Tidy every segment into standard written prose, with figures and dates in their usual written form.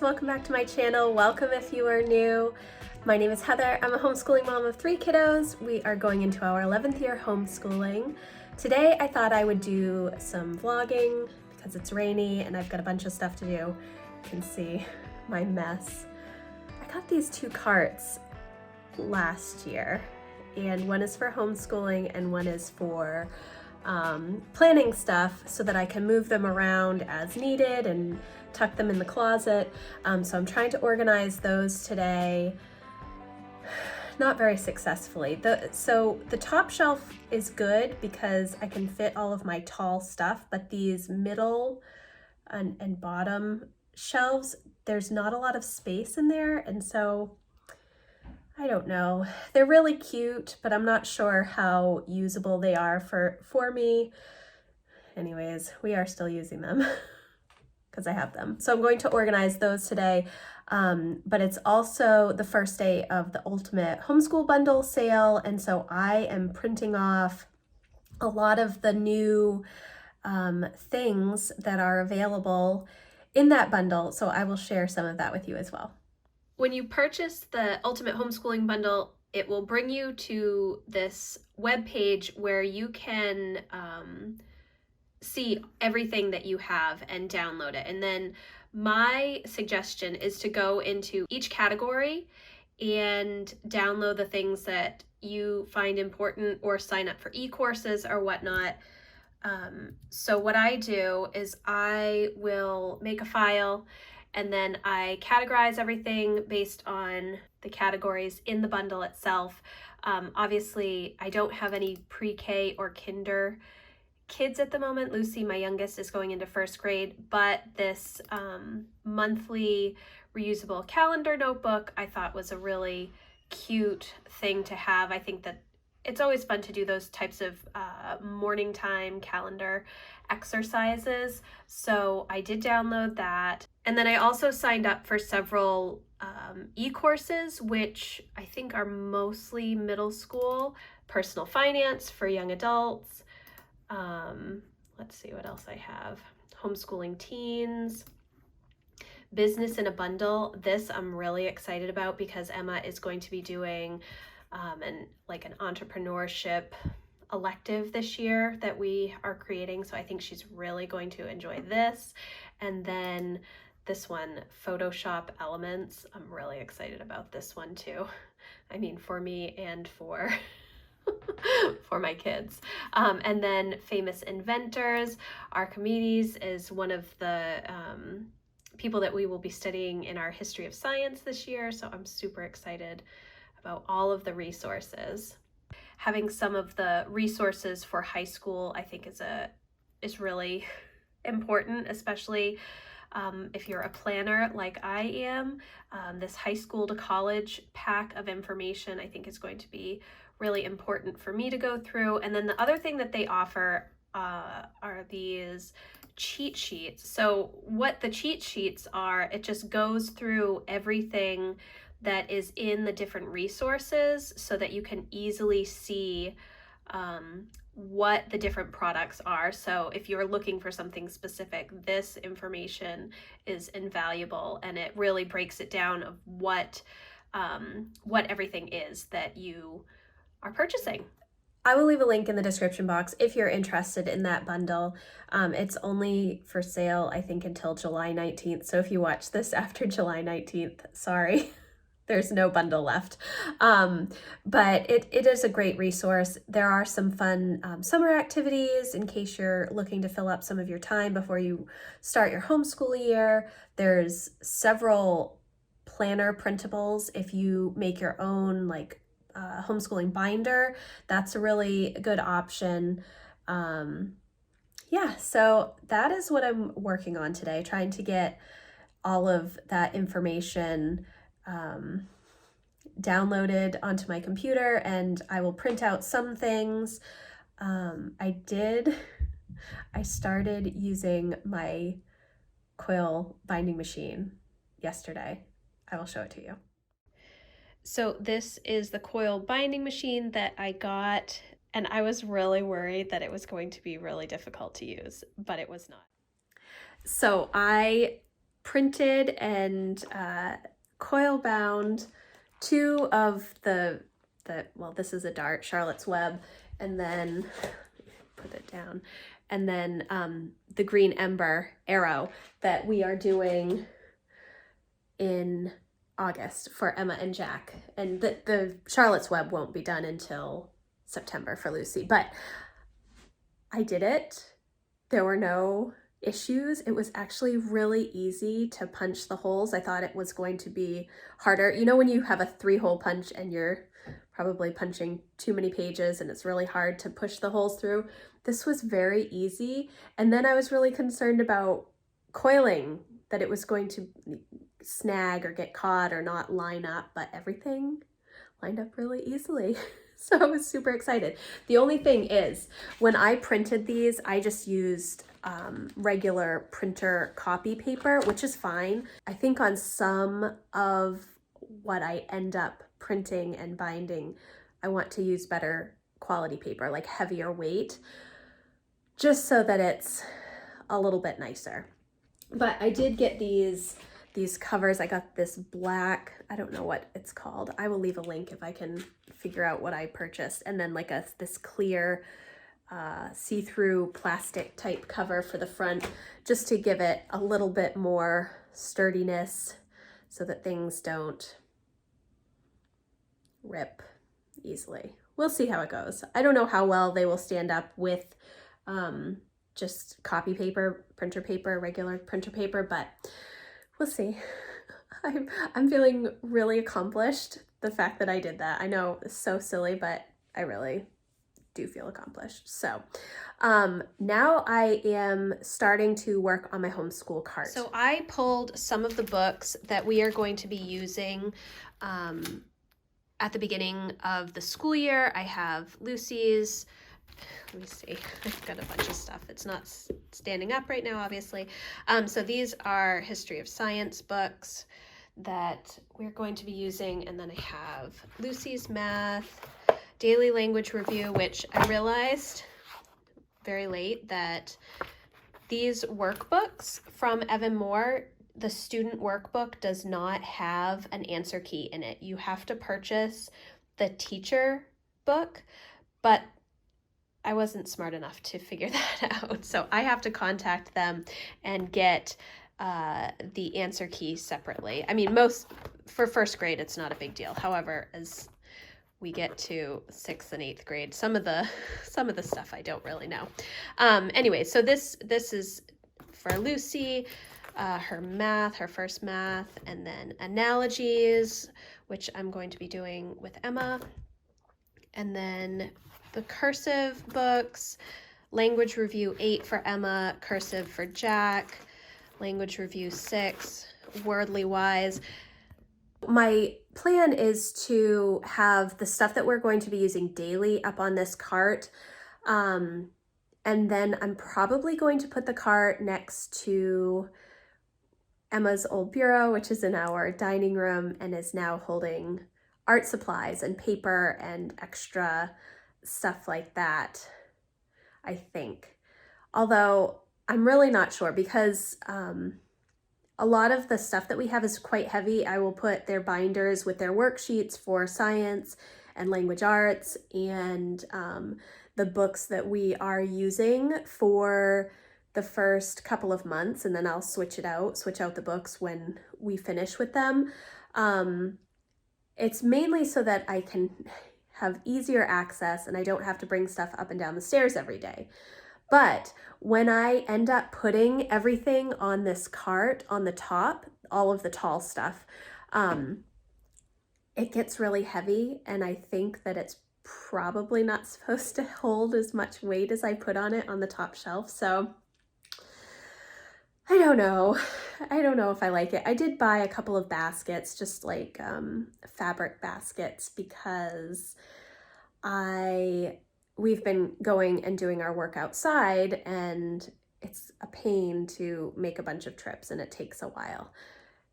welcome back to my channel. Welcome if you are new. My name is Heather. I'm a homeschooling mom of 3 kiddos. We are going into our 11th year homeschooling. Today I thought I would do some vlogging because it's rainy and I've got a bunch of stuff to do. You can see my mess. I got these 2 carts last year, and one is for homeschooling and one is for planning stuff so that I can move them around as needed and tuck them in the closet. So I'm trying to organize those today. Not very successfully. So the top shelf is good because I can fit all of my tall stuff, but these middle and bottom shelves, there's not a lot of space in there, and so I don't know. They're really cute, but I'm not sure how usable they are for me. Anyways, we are still using them because I have them. So I'm going to organize those today, but it's also the first day of the Ultimate Homeschool Bundle sale, and so I am printing off a lot of the new things that are available in that bundle, so I will share some of that with you as well. When you purchase the Ultimate Homeschooling Bundle, it will bring you to this web page where you can see everything that you have and download it. And then my suggestion is to go into each category and download the things that you find important or sign up for e-courses or whatnot. So what I do is I will make a file and then I categorize everything based on the categories in the bundle itself. Obviously, I don't have any pre-K or kinder kids at the moment. Lucy, my youngest, is going into 1st grade, but this monthly reusable calendar notebook I thought was a really cute thing to have. I think that it's always fun to do those types of morning time calendar exercises. So I did download that. And then I also signed up for several e-courses, which I think are mostly middle school, personal finance for young adults. Let's see what else I have. Homeschooling teens, business in a bundle. This I'm really excited about because Emma is going to be doing an entrepreneurship elective this year that we are creating. So I think she's really going to enjoy this. And then this one, Photoshop Elements. I'm really excited about this one too. I mean, for me and for for my kids. And then Famous Inventors. Archimedes is one of the people that we will be studying in our history of science this year. So I'm super excited about all of the resources. Having some of the resources for high school, I think is really important, especially if you're a planner like I am. This high school to college pack of information I think is going to be really important for me to go through. And then the other thing that they offer are these cheat sheets. So what the cheat sheets are, it just goes through everything that is in the different resources so that you can easily see what the different products are. So if you're looking for something specific, this information is invaluable, and it really breaks it down of what everything is that you are purchasing. I will leave a link in the description box if you're interested in that bundle. It's only for sale, I think, until July 19th. So if you watch this after July 19th, sorry. There's no bundle left, but it is a great resource. There are some fun summer activities in case you're looking to fill up some of your time before you start your homeschool year. There's several planner printables if you make your own homeschooling binder. That's a really good option. Yeah, so that is what I'm working on today, trying to get all of that information downloaded onto my computer, and I will print out some things. I started using my Coil binding machine yesterday. I will show it to you. So this is the Coil binding machine that I got, and I was really worried that it was going to be really difficult to use, but it was not. So I printed and coil bound 2 of well, this is a dart, Charlotte's Web, and then, put it down, and then the green ember arrow that we are doing in August for Emma and Jack. And the Charlotte's Web won't be done until September for Lucy, but I did it. There were no issues. It was actually really easy to punch the holes. I thought it was going to be harder. You know, when you have a 3-hole punch and you're probably punching too many pages and it's really hard to push the holes through. This was very easy. And then I was really concerned about coiling, that it was going to snag or get caught or not line up, but everything lined up really easily. So I was super excited. The only thing is, when I printed these, I just used regular printer copy paper, which is fine. I think on some of what I end up printing and binding, I want to use better quality paper, like heavier weight, just so that it's a little bit nicer. But I did get these covers. I got this black, I don't know what it's called. I will leave a link if I can figure out what I purchased. And then like this clear see-through plastic type cover for the front, just to give it a little bit more sturdiness so that things don't rip easily. We'll see how it goes. I don't know how well they will stand up with just copy paper, printer paper, regular printer paper, but we'll see. I'm feeling really accomplished. The fact that I did that, I know it's so silly, but I really do feel accomplished. So now I am starting to work on my homeschool cart. So I pulled some of the books that we are going to be using at the beginning of the school year. I have Lucy's, let me see, I've got a bunch of stuff. It's not standing up right now, obviously. So these are history of science books that we're going to be using. And then I have Lucy's math, daily language review, which I realized very late that these workbooks from Evan Moore, the student workbook does not have an answer key in it. You have to purchase the teacher book, but I wasn't smart enough to figure that out. So I have to contact them and get the answer key separately. I mean, for first grade, it's not a big deal. However, as we get to 6th and 8th grade, some of the stuff I don't really know. Anyway, so this is for Lucy, her first math, and then analogies, which I'm going to be doing with Emma, and then the cursive books, language review 8 for Emma, cursive for Jack, language review 6, wordly wise. My plan is to have the stuff that we're going to be using daily up on this cart. And then I'm probably going to put the cart next to Emma's old bureau, which is in our dining room and is now holding art supplies and paper and extra stuff like that, I think. Although I'm really not sure, because a lot of the stuff that we have is quite heavy. I will put their binders with their worksheets for science and language arts, and the books that we are using for the first couple of months, and then I'll switch out the books when we finish with them. It's mainly so that I can have easier access and I don't have to bring stuff up and down the stairs every day. But when I end up putting everything on this cart on the top, all of the tall stuff, it gets really heavy, and I think that it's probably not supposed to hold as much weight as I put on it on the top shelf. So I don't know if I like it. I did buy a couple of baskets, just like fabric baskets, because we've been going and doing our work outside, and it's a pain to make a bunch of trips and it takes a while.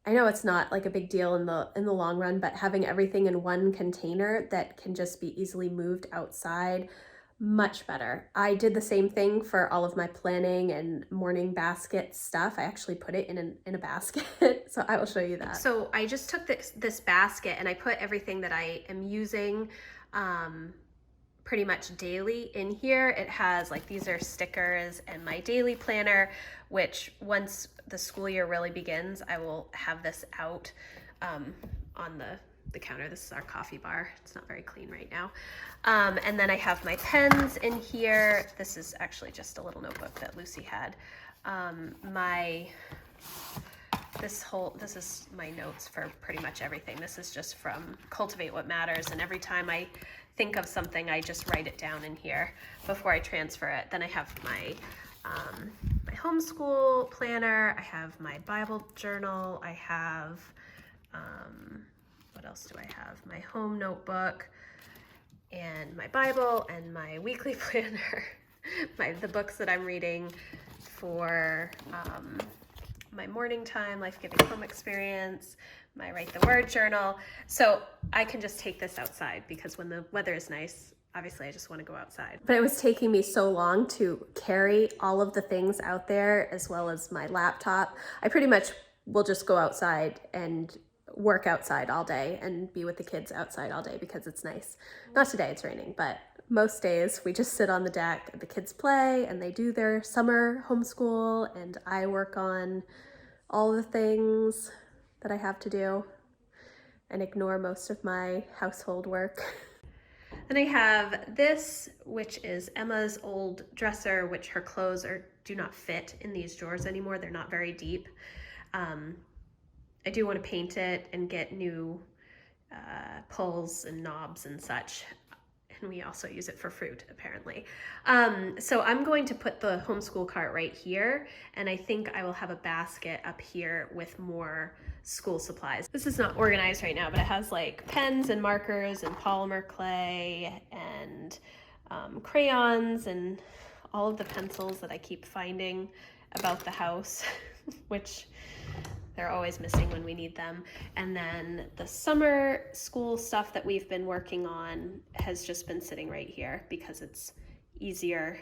I know it's not like a big deal in the long run, but having everything in one container that can just be easily moved outside much better. I did the same thing for all of my planning and morning basket stuff. I actually put it in a basket, so I will show you that. So I just took this basket and I put everything that I am using pretty much daily in here. It has like, these are stickers and my daily planner, which once the school year really begins, I will have this out on the counter. This is our coffee bar. It's not very clean right now. And then I have my pens in here. This is actually just a little notebook that Lucy had. This is my notes for pretty much everything. This is just from Cultivate What Matters, and every time I think of something, I just write it down in here before I transfer it. Then I have my my homeschool planner. I have my Bible journal. I have what else do I have? My home notebook and my Bible and my weekly planner, the books that I'm reading for my morning time, Life Giving Home Experience, my Write the Word journal. So I can just take this outside because when the weather is nice, obviously I just want to go outside. But it was taking me so long to carry all of the things out there, as well as my laptop. I pretty much will just go outside and work outside all day and be with the kids outside all day because it's nice. Not today, it's raining, but most days we just sit on the deck and the kids play and they do their summer homeschool and I work on all the things that I have to do and ignore most of my household work. And I have this, which is Emma's old dresser, which her clothes do not fit in these drawers anymore. They're not very deep. I do want to paint it and get new pulls and knobs and such. And we also use it for fruit, apparently. So I'm going to put the homeschool cart right here, and I think I will have a basket up here with more school supplies. This is not organized right now, but it has like pens and markers and polymer clay and crayons and all of the pencils that I keep finding about the house, which they're always missing when we need them. And then the summer school stuff that we've been working on has just been sitting right here because it's easier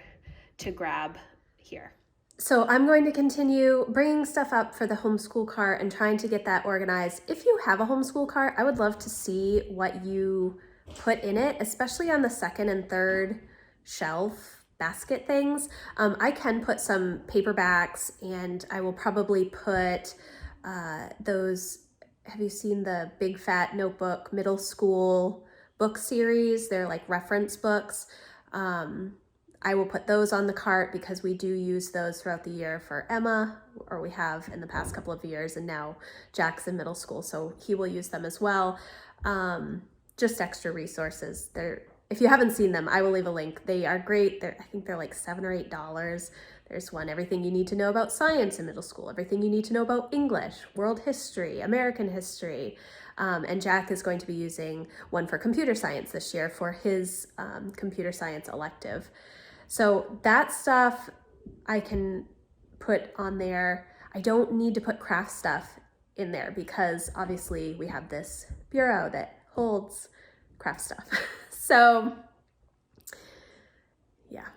to grab here. So I'm going to continue bringing stuff up for the homeschool cart and trying to get that organized. If you have a homeschool cart, I would love to see what you put in it, especially on the second and third shelf basket things. I can put some paperbacks, and I will probably put those, have you seen the Big Fat Notebook middle school book series? They're like reference books. I will put those on the cart because we do use those throughout the year for Emma, or we have in the past couple of years, and now Jack's in middle school, so he will use them as well. Just extra resources. If you haven't seen them, I will leave a link. They are great. I think they're like $7 or $8. There's one, everything you need to know about science in middle school, everything you need to know about English, world history, American history. And Jack is going to be using one for computer science this year for his computer science elective. So that stuff I can put on there. I don't need to put craft stuff in there because obviously we have this bureau that holds craft stuff. So yeah,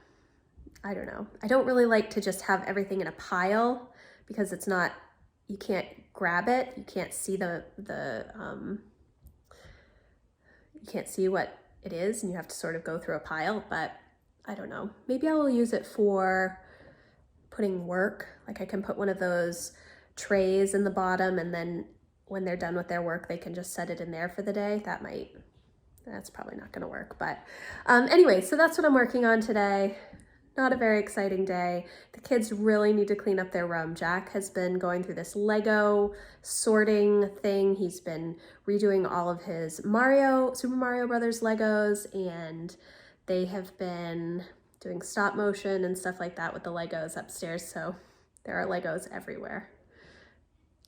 I don't know. I don't really like to just have everything in a pile because it's not, you can't grab it. You can't see you can't see what it is, and you have to sort of go through a pile, but I don't know. Maybe I will use it for putting work. Like I can put one of those trays in the bottom, and then when they're done with their work, they can just set it in there for the day. That's probably not gonna work, but anyway, so that's what I'm working on today. Not a very exciting day. The kids really need to clean up their room. Jack has been going through this Lego sorting thing. He's been redoing all of his Super Mario Brothers Legos, and they have been doing stop motion and stuff like that with the Legos upstairs, so there are Legos everywhere.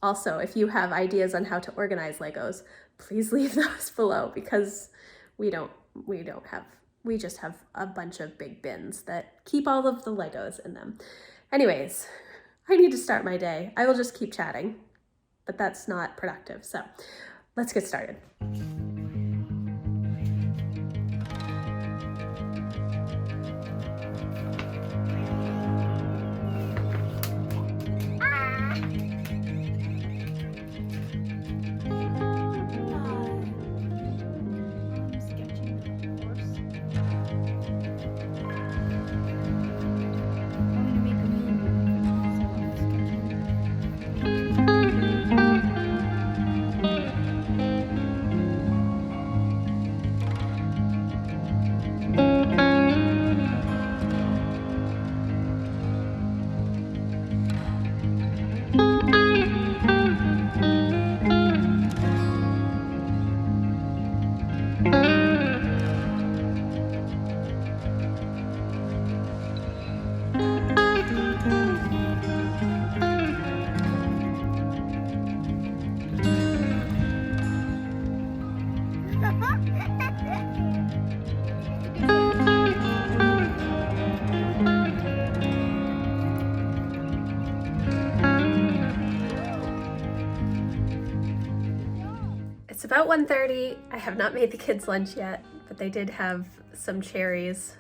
Also, if you have ideas on how to organize Legos, please leave those below because we just have a bunch of big bins that keep all of the Legos in them. Anyways, I need to start my day. I will just keep chatting, but that's not productive. So let's get started. It's about 1:30. I have not made the kids lunch yet, but they did have some cherries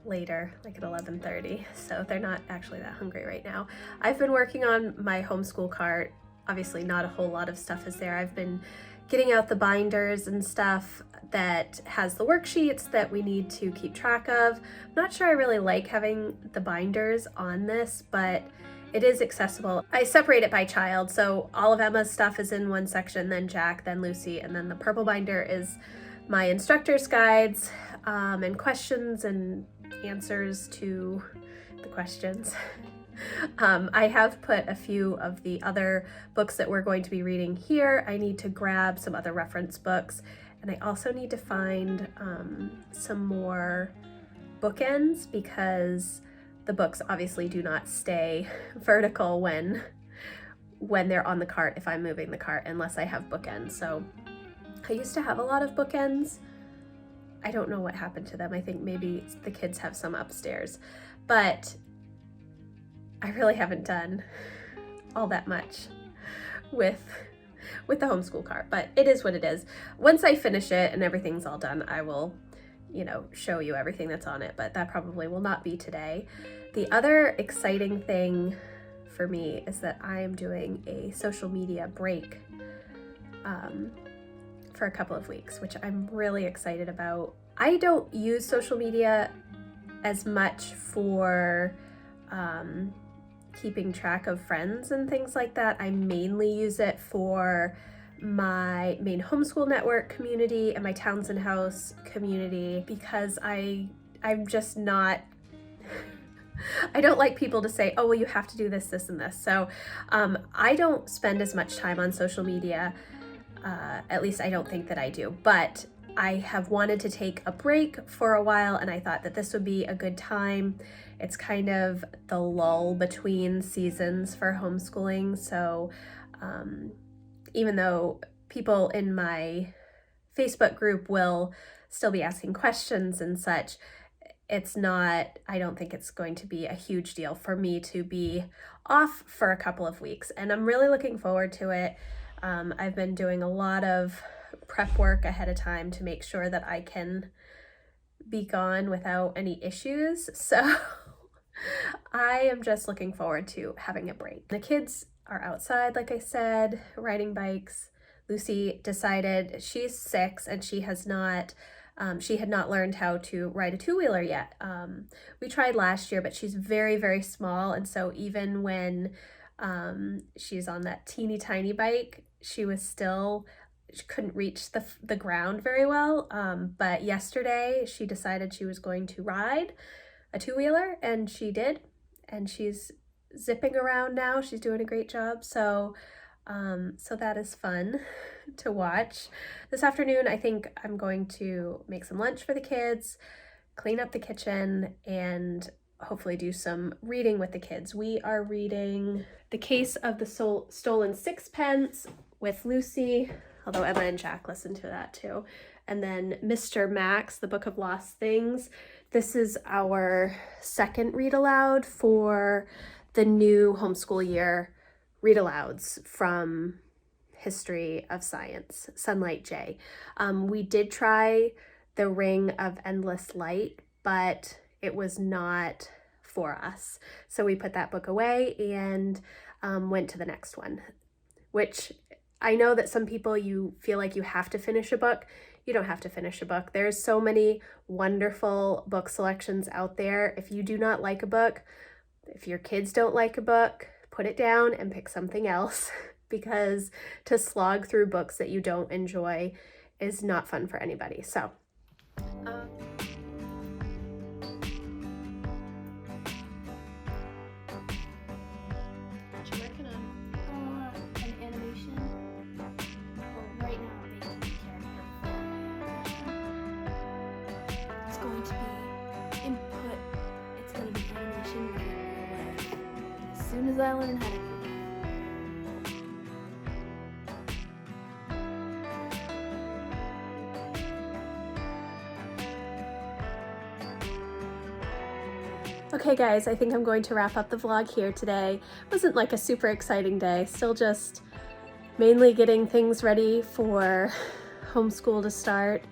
later, like at 11:30, so they're not actually that hungry right now. I've been working on my homeschool cart. Obviously not a whole lot of stuff is there. I've been getting out the binders and stuff that has the worksheets that we need to keep track of. I'm not sure I really like having the binders on this, but it is accessible. I separate it by child, so all of Emma's stuff is in one section, then Jack, then Lucy, and then the purple binder is my instructor's guides and questions and answers to the questions. I have put a few of the other books that we're going to be reading here. I need to grab some other reference books, and I also need to find some more bookends because the books obviously do not stay vertical when they're on the cart if I'm moving the cart unless I have bookends. So I used to have a lot of bookends. I don't know what happened to them. I think maybe the kids have some upstairs, but I really haven't done all that much with the homeschool cart, but it is what it is. Once I finish it and everything's all done, I will, show you everything that's on it, but that probably will not be today. The other exciting thing for me is that I am doing a social media break for a couple of weeks, which I'm really excited about. I don't use social media as much for keeping track of friends and things like that. I mainly use it for my main homeschool network community and my Townsend House community because I'm just not I don't like people to say, oh, well, you have to do this, this, and this. So I don't spend as much time on social media. At least I don't think that I do, but I have wanted to take a break for a while, and I thought that this would be a good time. It's kind of the lull between seasons for homeschooling. So even though people in my Facebook group will still be asking questions and such, I don't think it's going to be a huge deal for me to be off for a couple of weeks, and I'm really looking forward to it. I've been doing a lot of prep work ahead of time to make sure that I can be gone without any issues. So I am just looking forward to having a break. The kids are outside, like I said, riding bikes. Lucy decided, she's 6 and she had not learned how to ride a two-wheeler yet. We tried last year, but she's very, very small. And so even when she's on that teeny tiny bike, she couldn't reach the ground very well. But yesterday she decided she was going to ride a two-wheeler, and she did. And she's zipping around now. She's doing a great job. So that is fun to watch. This afternoon, I think I'm going to make some lunch for the kids, clean up the kitchen, and hopefully do some reading with the kids. We are reading The Case of the Stolen Sixpence with Lucy, although Emma and Jack listen to that too. And then Mr. Max, The Book of Lost Things. This is our second read aloud for the new homeschool year read alouds from History of Science, Sunlight J. We did try The Ring of Endless Light, but it was not for us. So we put that book away and went to the next one, which I know that some people, you feel like you have to finish a book. You don't have to finish a book. There's so many wonderful book selections out there. If you do not like a book, if your kids don't like a book, put it down and pick something else, because to slog through books that you don't enjoy is not fun for anybody. So going to be input. It's going to be animation in real life. As soon as I learn how to do Okay guys, I think I'm going to wrap up the vlog here today. It wasn't like a super exciting day, still just mainly getting things ready for homeschool to start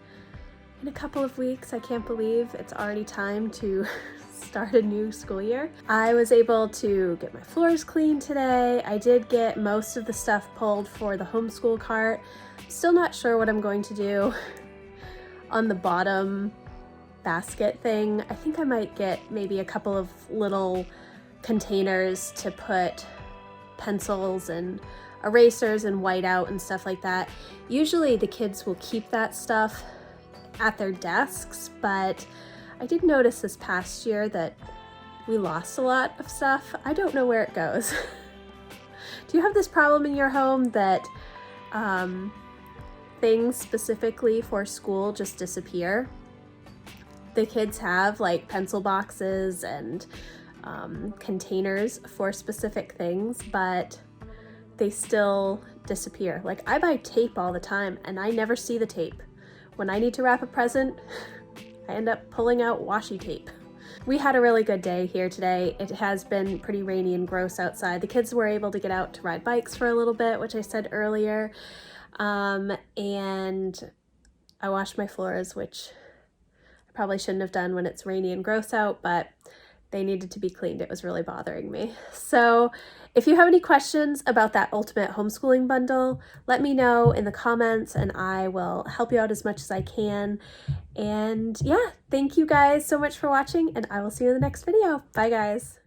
in a couple of weeks. I can't believe it's already time to start a new school year. I was able to get my floors cleaned today. I did get most of the stuff pulled for the homeschool cart. Still not sure what I'm going to do on the bottom basket thing. I think I might get maybe a couple of little containers to put pencils and erasers and whiteout and stuff like that. Usually the kids will keep that stuff at their desks, but I did notice this past year that we lost a lot of stuff. I don't know where it goes. Do you have this problem in your home that things specifically for school just disappear? The kids have like pencil boxes and containers for specific things, but they still disappear. Like I buy tape all the time and I never see the tape. When I need to wrap a present, I end up pulling out washi tape. We had a really good day here today. It has been pretty rainy and gross outside. The kids were able to get out to ride bikes for a little bit, which I said earlier. And I washed my floors, which probably shouldn't have done when it's rainy and gross out, but they needed to be cleaned. It was really bothering me. So if you have any questions about that ultimate homeschooling bundle, let me know in the comments and I will help you out as much as I can. And yeah, thank you guys so much for watching and I will see you in the next video. Bye guys.